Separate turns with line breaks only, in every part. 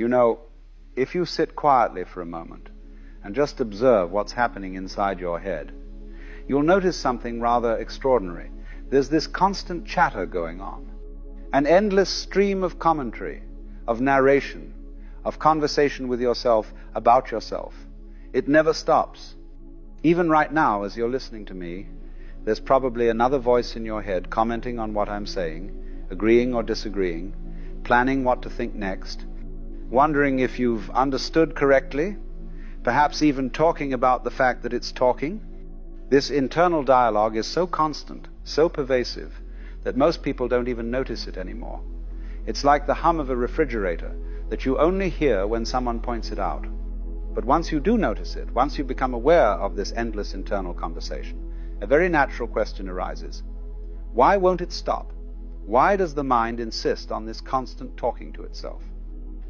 You know, if you sit quietly for a moment and just observe what's happening inside your head, you'll notice something rather extraordinary. There's this constant chatter going on, an endless stream of commentary, of narration, of conversation with yourself about yourself. It never stops. Even right now, as you're listening to me, there's probably another voice in your head commenting on what I'm saying, agreeing or disagreeing, planning what to think next, wondering if you've understood correctly, perhaps even talking about the fact that it's talking. This internal dialogue is so constant, so pervasive, that most people don't even notice it anymore. It's like the hum of a refrigerator that you only hear when someone points it out. But once you do notice it, once you become aware of this endless internal conversation, a very natural question arises. Why won't it stop? Why does the mind insist on this constant talking to itself?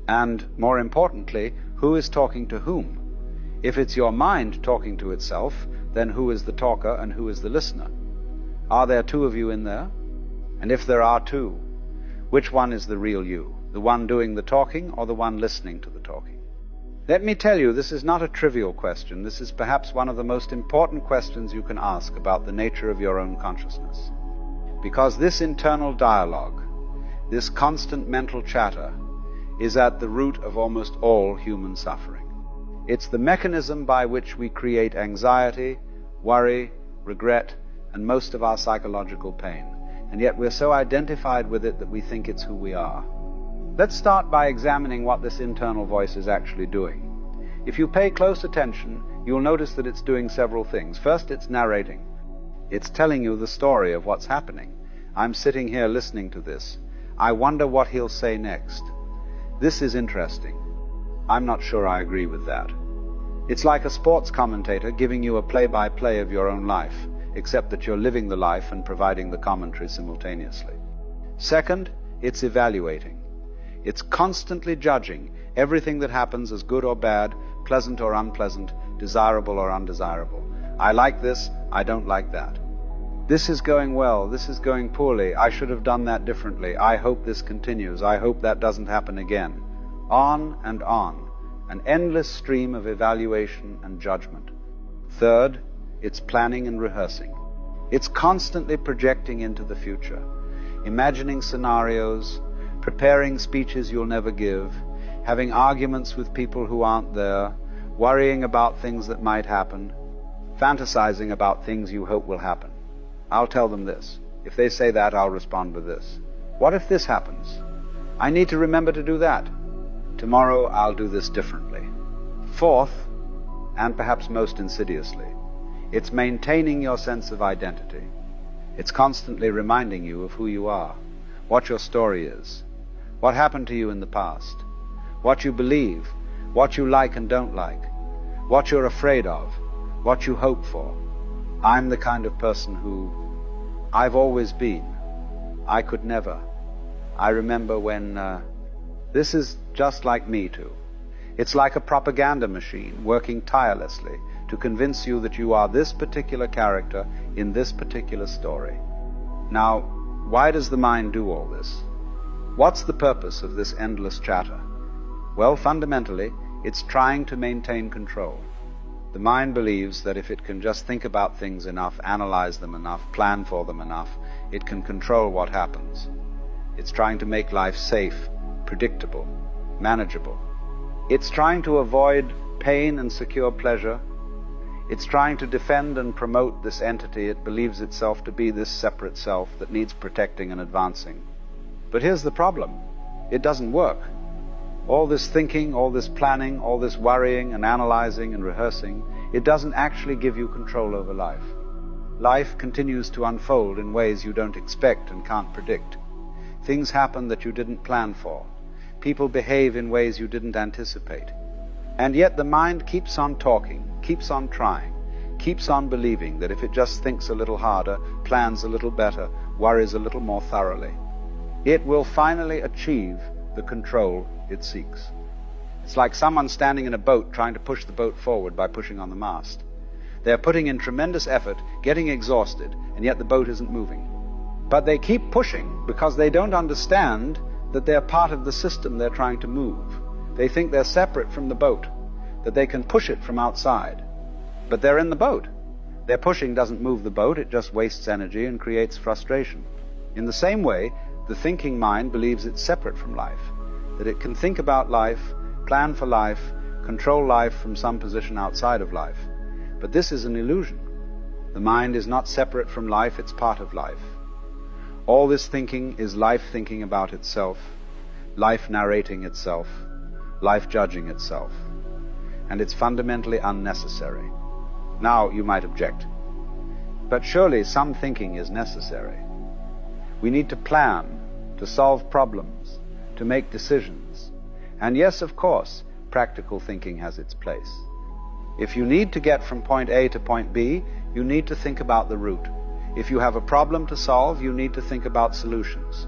And more importantly, who is talking to whom? If it's your mind talking to itself, then who is the talker and who is the listener? Are there two of you in there? And if there are two, which one is the real you? The one doing the talking or the one listening to the talking? Let me tell you, this is not a trivial question. This is perhaps one of the most important questions you can ask about the nature of your own consciousness. Because this internal dialogue, this constant mental chatter, is at the root of almost all human suffering. It's the mechanism by which we create anxiety, worry, regret, and most of our psychological pain. And yet we're so identified with it that we think it's who we are. Let's start by examining what this internal voice is actually doing. If you pay close attention, you'll notice that it's doing several things. First, it's narrating. It's telling you the story of what's happening. I'm sitting here listening to this. I wonder what he'll say next. This is interesting. I'm not sure I agree with that. It's like a sports commentator giving you a play-by-play of your own life, except that you're living the life and providing the commentary simultaneously. Second, it's evaluating. It's constantly judging everything that happens as good or bad, pleasant or unpleasant, desirable or undesirable. I like this, I don't like that. This is going well, this is going poorly, I should have done that differently, I hope this continues, I hope that doesn't happen again. On and on, an endless stream of evaluation and judgment. Third, it's planning and rehearsing. It's constantly projecting into the future, imagining scenarios, preparing speeches you'll never give, having arguments with people who aren't there, worrying about things that might happen, fantasizing about things you hope will happen. I'll tell them this. If they say that, I'll respond with this. What if this happens? I need to remember to do that. Tomorrow I'll do this differently. Fourth, and perhaps most insidiously, it's maintaining your sense of identity. It's constantly reminding you of who you are, what your story is, what happened to you in the past, what you believe, what you like and don't like, what you're afraid of, what you hope for. I'm the kind of person who I've always been. I could never. I remember when this is just like me too. It's like a propaganda machine working tirelessly to convince you that you are this particular character in this particular story. Now, why does the mind do all this? What's the purpose of this endless chatter? Well, fundamentally, it's trying to maintain control. The mind believes that if it can just think about things enough, analyze them enough, plan for them enough, it can control what happens. It's trying to make life safe, predictable, manageable. It's trying to avoid pain and secure pleasure. It's trying to defend and promote this entity it believes itself to be, this separate self that needs protecting and advancing. But here's the problem. It doesn't work. All this thinking, all this planning, all this worrying and analyzing and rehearsing, it doesn't actually give you control over life. Life continues to unfold in ways you don't expect and can't predict. Things happen that you didn't plan for. People behave in ways you didn't anticipate. And yet the mind keeps on talking, keeps on trying, keeps on believing that if it just thinks a little harder, plans a little better, worries a little more thoroughly, it will finally achieve the control it seeks. It's like someone standing in a boat trying to push the boat forward by pushing on the mast. They're putting in tremendous effort, getting exhausted, and yet the boat isn't moving. But they keep pushing because they don't understand that they're part of the system they're trying to move. They think they're separate from the boat, that they can push it from outside. But they're in the boat. Their pushing doesn't move the boat, it just wastes energy and creates frustration. In the same way, the thinking mind believes it's separate from life, that it can think about life, plan for life, control life from some position outside of life. But this is an illusion. The mind is not separate from life, it's part of life. All this thinking is life thinking about itself, life narrating itself, life judging itself. And it's fundamentally unnecessary. Now you might object, but surely some thinking is necessary. We need to plan, to solve problems, to make decisions. And yes, of course, practical thinking has its place. If you need to get from point A to point B, you need to think about the route. If you have a problem to solve, you need to think about solutions.